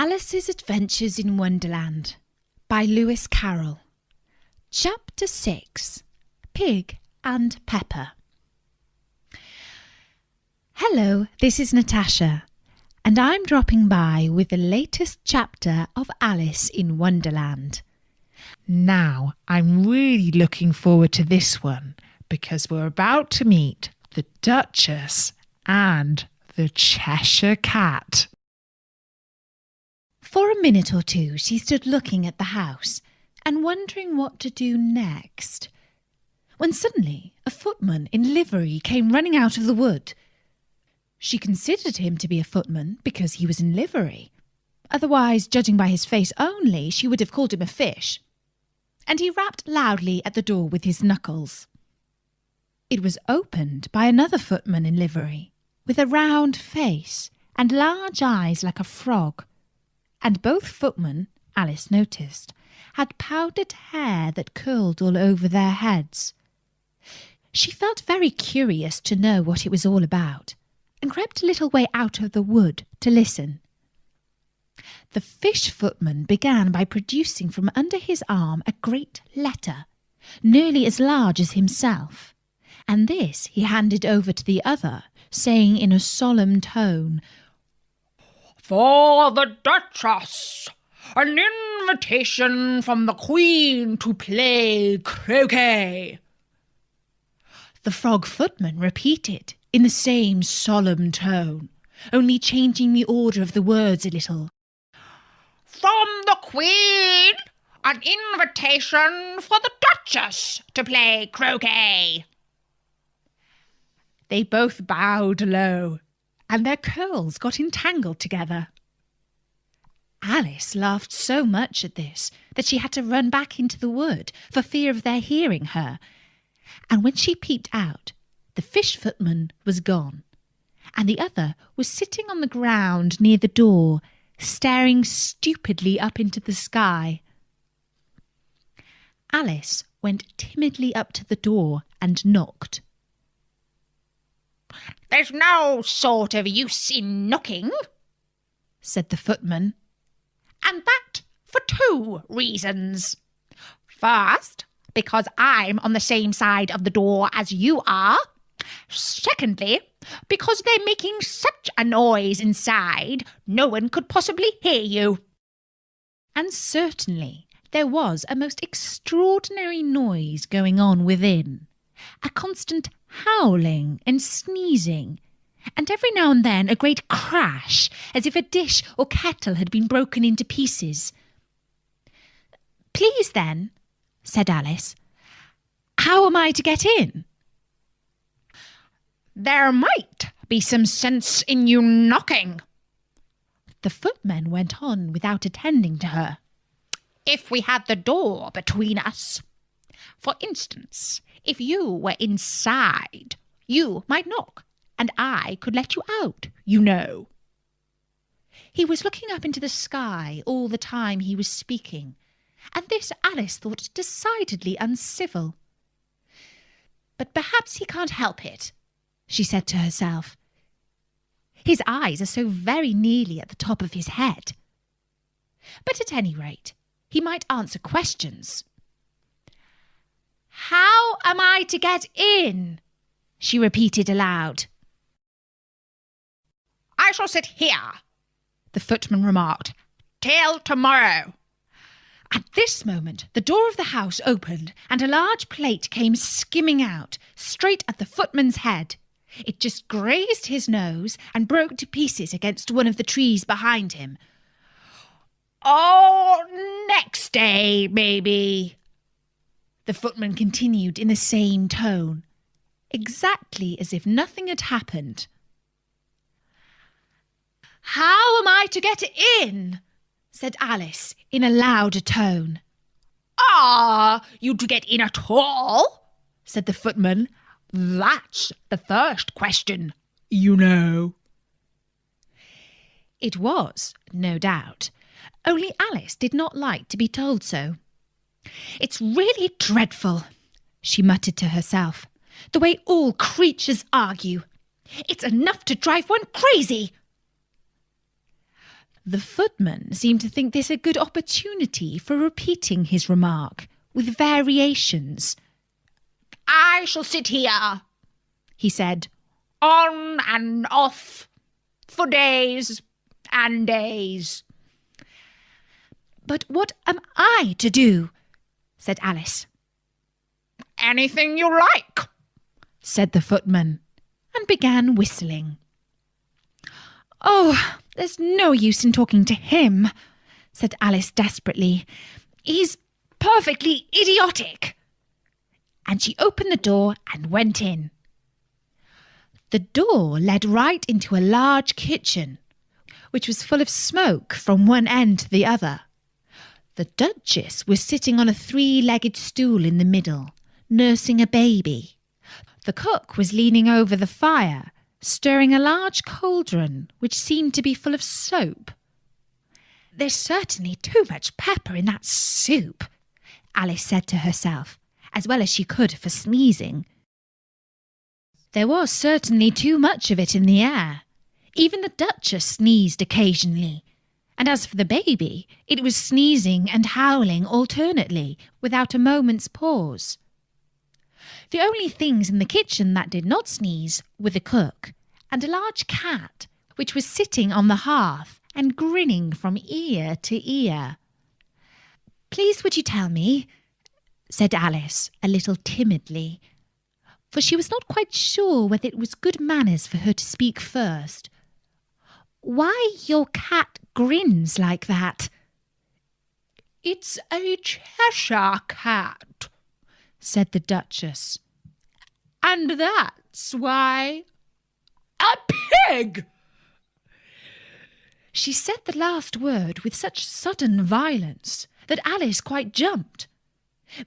Alice's Adventures in Wonderland by Lewis Carroll. Chapter 6. Pig and Pepper. Hello, this is Natasha, and I'm dropping by with the latest chapter of Alice in Wonderland. Now, I'm really looking forward to this one because we're about to meet the Duchess and the Cheshire Cat. For a minute or two she stood looking at the house and wondering what to do next, when suddenly a footman in livery came running out of the wood. She considered him to be a footman because he was in livery. Otherwise, judging by his face only, she would have called him a fish. And he rapped loudly at the door with his knuckles. It was opened by another footman in livery, with a round face and large eyes like a frog. And both footmen, Alice noticed, had powdered hair that curled all over their heads. She felt very curious to know what it was all about, and crept a little way out of the wood to listen. The fish footman began by producing from under his arm a great letter, nearly as large as himself, and this he handed over to the other, saying in a solemn tone, "For the Duchess, an invitation from the Queen to play croquet." The frog footman repeated in the same solemn tone, only changing the order of the words a little. "From the Queen, an invitation for the Duchess to play croquet." They both bowed low, and their curls got entangled together. Alice laughed so much at this that she had to run back into the wood for fear of their hearing her, and when she peeped out, the fish footman was gone, and the other was sitting on the ground near the door, staring stupidly up into the sky. Alice went timidly up to the door and knocked. "There's no sort of use in knocking," said the footman. "And that for two reasons. First, because I'm on the same side of the door as you are. Secondly, because they're making such a noise inside, no one could possibly hear you." And certainly there was a most extraordinary noise going on within, a constant howling and sneezing, and every now and then a great crash, as if a dish or kettle had been broken into pieces. "Please then," said Alice, "how am I to get in?" "There might be some sense in you knocking," the footman went on without attending to her, "if we had the door between us. For instance, if you were inside, you might knock, and I could let you out, you know." He was looking up into the sky all the time he was speaking, and this Alice thought decidedly uncivil. "But perhaps he can't help it," she said to herself. "His eyes are so very nearly at the top of his head. But at any rate, he might answer questions." "How am I to get in?" she repeated aloud. "I shall sit here," the footman remarked, "till tomorrow." At this moment the door of the house opened and a large plate came skimming out, straight at the footman's head. It just grazed his nose and broke to pieces against one of the trees behind him. "Oh, next day, maybe," the footman continued in the same tone, exactly as if nothing had happened. "How am I to get in?" said Alice in a louder tone. "Are you to get in at all?" said the footman. "That's the first question, you know." It was, no doubt, only Alice did not like to be told so. "It's really dreadful," she muttered to herself, "the way all creatures argue. It's enough to drive one crazy." The footman seemed to think this a good opportunity for repeating his remark, with variations. "I shall sit here," he said, "on and off, for days and days." "But what am I to do?" said Alice. "Anything you like," said the footman, and began whistling. "Oh, there's no use in talking to him," said Alice desperately. "He's perfectly idiotic." And she opened the door and went in. The door led right into a large kitchen, which was full of smoke from one end to the other. The Duchess was sitting on a 3-legged stool in the middle, nursing a baby. The cook was leaning over the fire, stirring a large cauldron which seemed to be full of soap. "There's certainly too much pepper in that soup," Alice said to herself, as well as she could for sneezing. There was certainly too much of it in the air. Even the Duchess sneezed occasionally, and as for the baby, it was sneezing and howling alternately, without a moment's pause. The only things in the kitchen that did not sneeze were the cook and a large cat, which was sitting on the hearth and grinning from ear to ear. "Please would you tell me," said Alice, a little timidly, for she was not quite sure whether it was good manners for her to speak first, "why your cat grins like that?" "It's a Cheshire cat," said the Duchess. "And that's why—" "A pig!" She said the last word with such sudden violence that Alice quite jumped.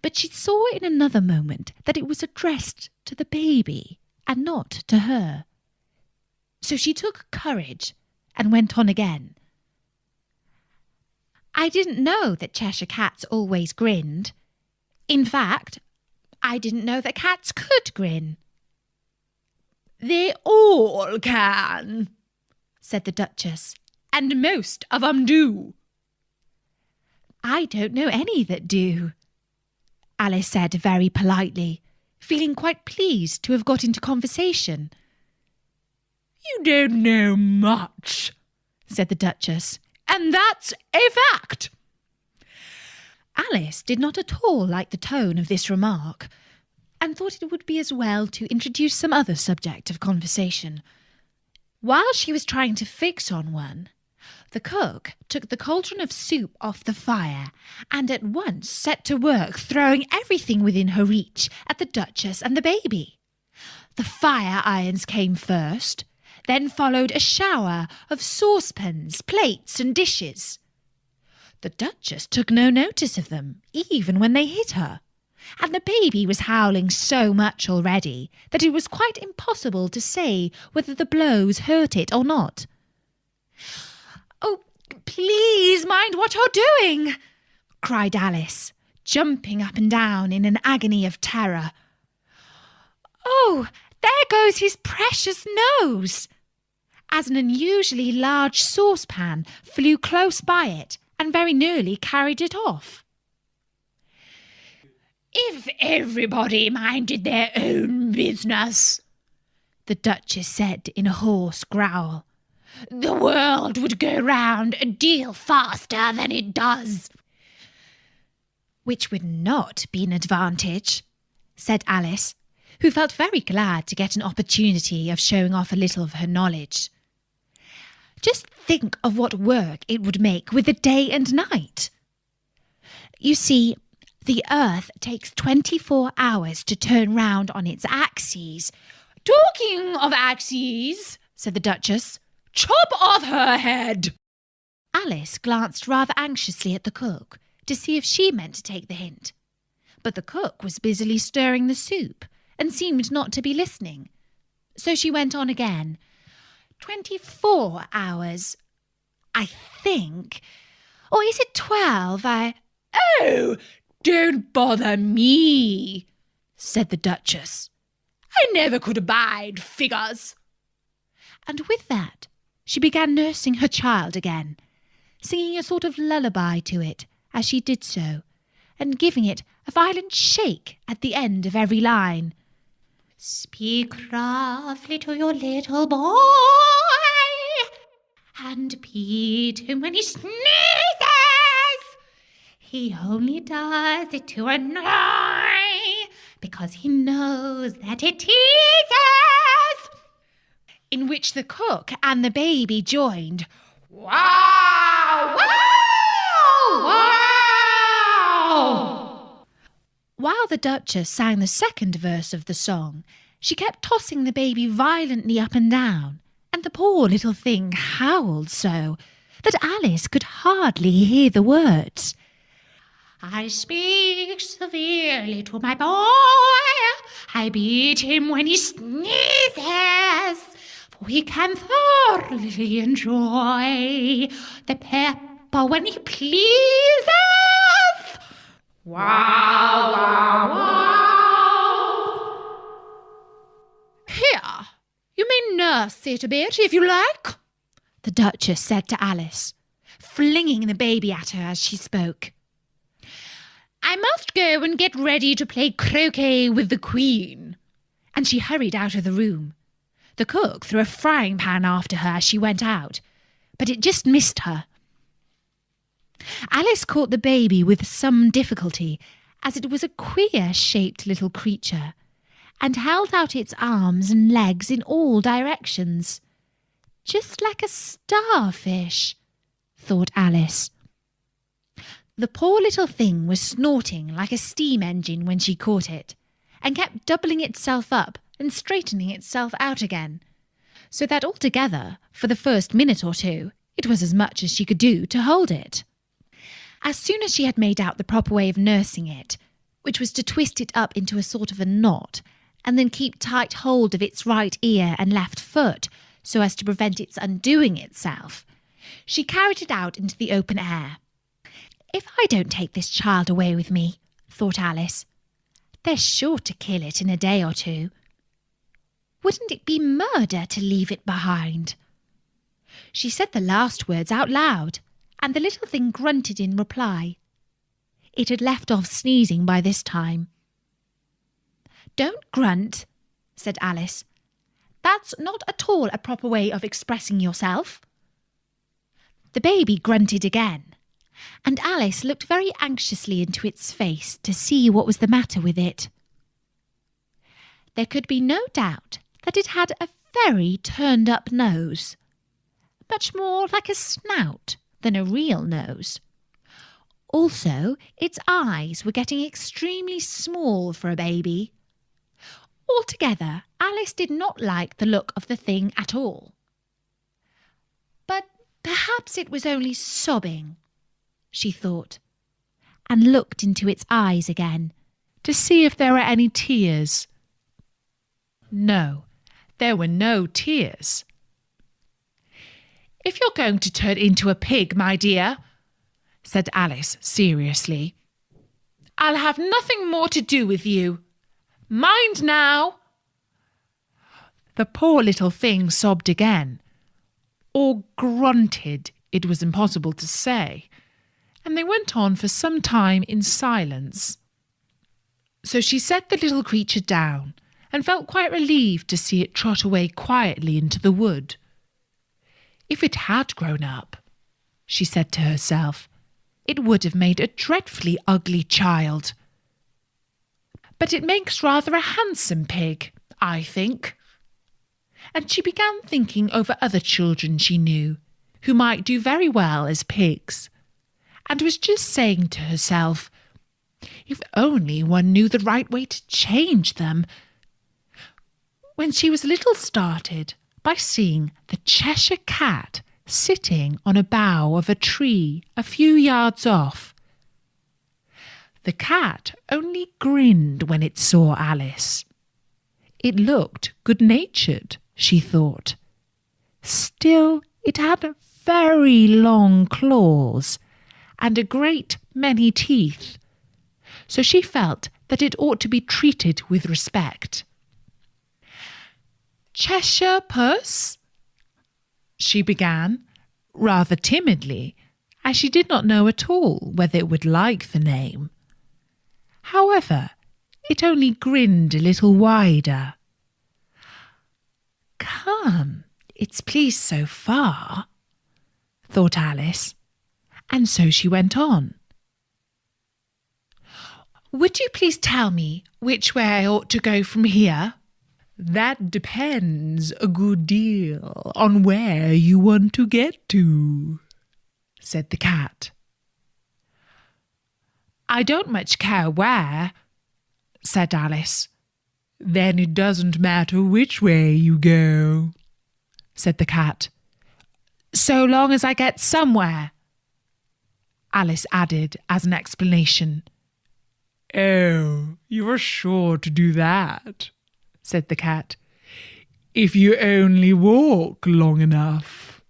But she saw in another moment that it was addressed to the baby and not to her. So she took courage and went on again. "I didn't know that Cheshire cats always grinned. In fact, I didn't know that cats could grin." "They all can," said the Duchess, "and most of 'em do." "I don't know any that do," Alice said very politely, feeling quite pleased to have got into conversation. "You don't know much," said the Duchess, "and that's a fact." Alice did not at all like the tone of this remark, and thought it would be as well to introduce some other subject of conversation. While she was trying to fix on one, the cook took the cauldron of soup off the fire and at once set to work throwing everything within her reach at the Duchess and the baby. The fire irons came first, then followed a shower of saucepans, plates and dishes. The Duchess took no notice of them, even when they hit her, and the baby was howling so much already that it was quite impossible to say whether the blows hurt it or not. "Oh, please mind what you're doing," cried Alice, jumping up and down in an agony of terror. "Oh, there goes his precious nose," as an unusually large saucepan flew close by it and very nearly carried it off. "If everybody minded their own business," the Duchess said in a hoarse growl, "the world would go round a deal faster than it does." "Which would not be an advantage," said Alice, who felt very glad to get an opportunity of showing off a little of her knowledge. "Just think of what work it would make with the day and night. You see, the Earth takes 24 hours to turn round on its axes." "Talking of axes," said the Duchess, "chop off her head." Alice glanced rather anxiously at the cook to see if she meant to take the hint, but the cook was busily stirring the soup and seemed not to be listening. So she went on again. 24 hours, I think. Or is it 12? "Oh, don't bother me," said the Duchess. "I never could abide figures." And with that, she began nursing her child again, singing a sort of lullaby to it as she did so, and giving it a violent shake at the end of every line. Speak roughly to your little boy, and beat him when he sneezes. He only does it to annoy, because he knows that it teases. In which the cook and the baby joined. Wow! Wow! Wow! While the Duchess sang the second verse of the song, she kept tossing the baby violently up and down, and the poor little thing howled so that Alice could hardly hear the words. I speak severely to my boy. I beat him when he sneezes, for he can thoroughly enjoy the pepper when he pleases. Wow, wow, wow. Here, you may nurse it a bit if you like, the Duchess said to Alice, flinging the baby at her as she spoke. I must go and get ready to play croquet with the Queen. And she hurried out of the room. The cook threw a frying pan after her as she went out, but it just missed her. Alice caught the baby with some difficulty, as it was a queer-shaped little creature, and held out its arms and legs in all directions. Just like a starfish, thought Alice. The poor little thing was snorting like a steam engine when she caught it, and kept doubling itself up and straightening itself out again, so that altogether, for the first minute or two, it was as much as she could do to hold it. As soon as she had made out the proper way of nursing it, which was to twist it up into a sort of a knot, and then keep tight hold of its right ear and left foot, so as to prevent its undoing itself, she carried it out into the open air. If I don't take this child away with me, thought Alice, they're sure to kill it in a day or two. Wouldn't it be murder to leave it behind? She said the last words out loud, and the little thing grunted in reply. It had left off sneezing by this time. Don't grunt, said Alice. That's not at all a proper way of expressing yourself. The baby grunted again, and Alice looked very anxiously into its face to see what was the matter with it. There could be no doubt that it had a very turned-up nose, much more like a snout than a real nose. Also, its eyes were getting extremely small for a baby. Altogether, Alice did not like the look of the thing at all. But perhaps it was only sobbing, she thought, and looked into its eyes again to see if there were any tears. No, there were no tears. If you're going to turn into a pig, my dear, said Alice seriously, I'll have nothing more to do with you. Mind now. The poor little thing sobbed again, or grunted, it was impossible to say, and they went on for some time in silence. So she set the little creature down and felt quite relieved to see it trot away quietly into the wood. If it had grown up, she said to herself, it would have made a dreadfully ugly child. But it makes rather a handsome pig, I think. And she began thinking over other children she knew, who might do very well as pigs, and was just saying to herself, if only one knew the right way to change them, when she was a little startled by seeing the Cheshire Cat sitting on a bough of a tree a few yards off. The cat only grinned when it saw Alice. It looked good-natured, she thought. Still, it had very long claws and a great many teeth, so she felt that it ought to be treated with respect. Cheshire Puss, she began, rather timidly, as she did not know at all whether it would like the name. However, it only grinned a little wider. "Come, it's pleased so far," thought Alice, and so she went on. "Would you please tell me which way I ought to go from here?" "That depends a good deal on where you want to get to," said the cat. "I don't much care where," said Alice. "Then it doesn't matter which way you go," said the cat. "So long as I get somewhere," Alice added as an explanation. "Oh, you are sure to do that," said the cat, "if you only walk long enough."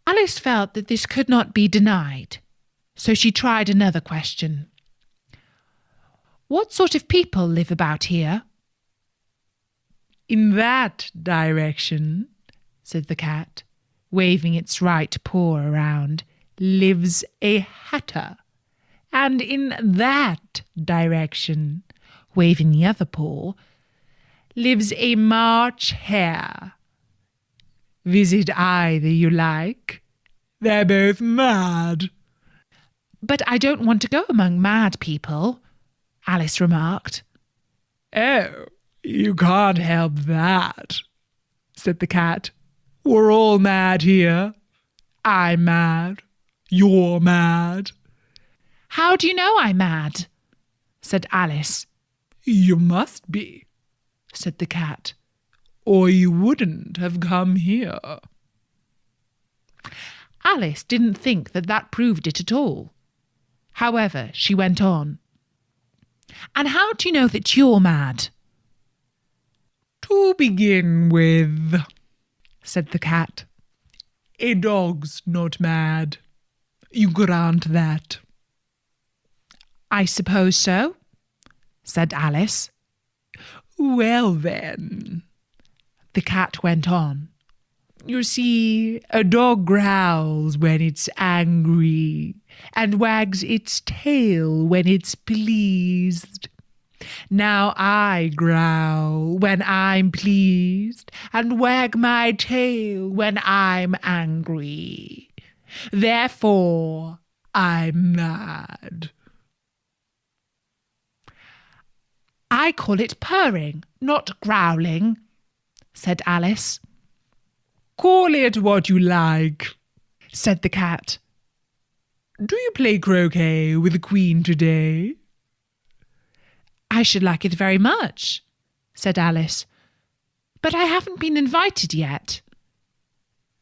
Alice felt that this could not be denied, so she tried another question. "What sort of people live about here?" "In that direction," said the cat, waving its right paw around, "lives a hatter, and in that direction," waving the other paw, "lives a March hare. Visit either you like. They're both mad." "But I don't want to go among mad people," Alice remarked. "Oh, you can't help that," said the cat. "We're all mad here. I'm mad. You're mad." "How do you know I'm mad?" said Alice. "You must be," said the cat, "or you wouldn't have come here." Alice didn't think that proved it at all. However, she went on. "And how do you know that you're mad?" "To begin with," said the cat, "a dog's not mad. You grant that?" "I suppose so," said Alice. "Well then," the cat went on, "you see, a dog growls when it's angry and wags its tail when it's pleased. Now I growl when I'm pleased and wag my tail when I'm angry. Therefore, I'm mad." "I call it purring, not growling," said Alice. "Call it what you like," said the cat. "Do you play croquet with the Queen today?" "I should like it very much," said Alice, "but I haven't been invited yet."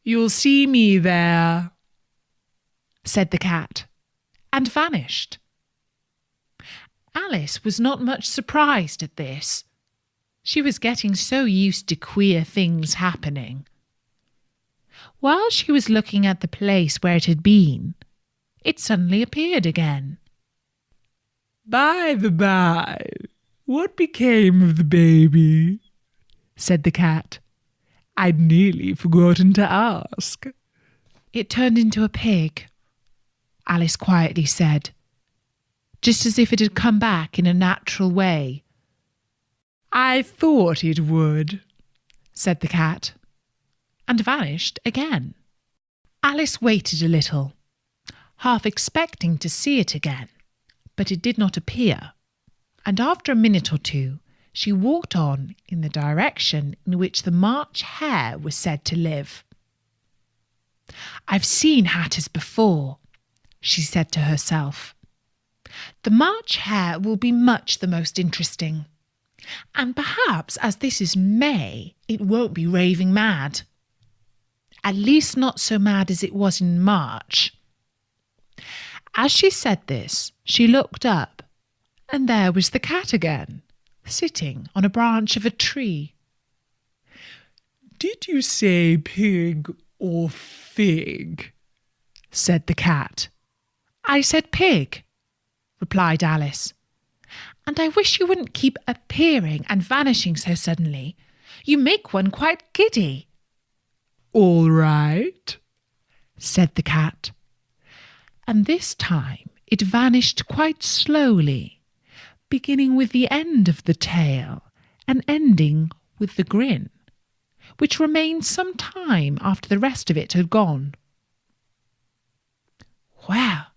"You'll see me there," said the cat, and vanished. Alice was not much surprised at this. She was getting so used to queer things happening. While she was looking at the place where it had been, it suddenly appeared again. "By the by, what became of the baby?" said the cat. "I'd nearly forgotten to ask." "It turned into a pig," Alice quietly said, just as if it had come back in a natural way. "I thought it would," said the cat, and vanished again. Alice waited a little, half expecting to see it again, but it did not appear, and after a minute or two she walked on in the direction in which the March hare was said to live. "I've seen hatters before," she said to herself. "The March hare will be much the most interesting. And perhaps as this is May, it won't be raving mad. At least not so mad as it was in March." As she said this, she looked up, and there was the cat again, sitting on a branch of a tree. "Did you say pig or fig?" said the cat. "I said pig," replied Alice. "And I wish you wouldn't keep appearing and vanishing so suddenly. You make one quite giddy." "All right," said the cat. And this time it vanished quite slowly, beginning with the end of the tail and ending with the grin, which remained some time after the rest of it had gone. Well,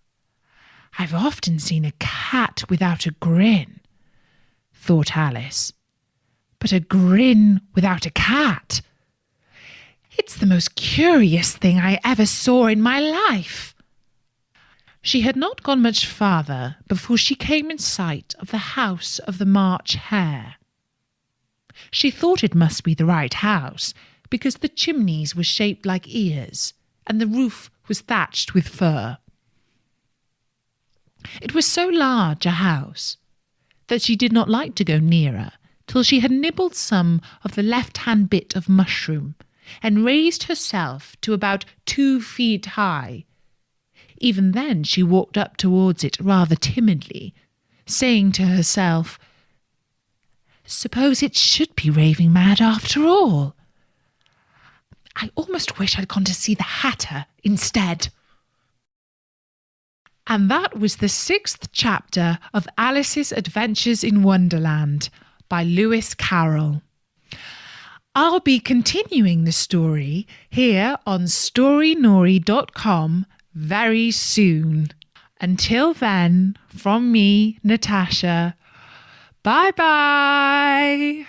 I've often seen a cat without a grin, thought Alice. But a grin without a cat? It's the most curious thing I ever saw in my life. She had not gone much farther before she came in sight of the house of the March Hare. She thought it must be the right house, because the chimneys were shaped like ears, and the roof was thatched with fur. It was so large a house that she did not like to go nearer till she had nibbled some of the left-hand bit of mushroom and raised herself to about 2 feet high. Even then she walked up towards it rather timidly, saying to herself, "Suppose it should be raving mad after all. I almost wish I'd gone to see the Hatter instead." And that was the 6th chapter of Alice's Adventures in Wonderland by Lewis Carroll. I'll be continuing the story here on storynori.com very soon. Until then, from me, Natasha, bye-bye.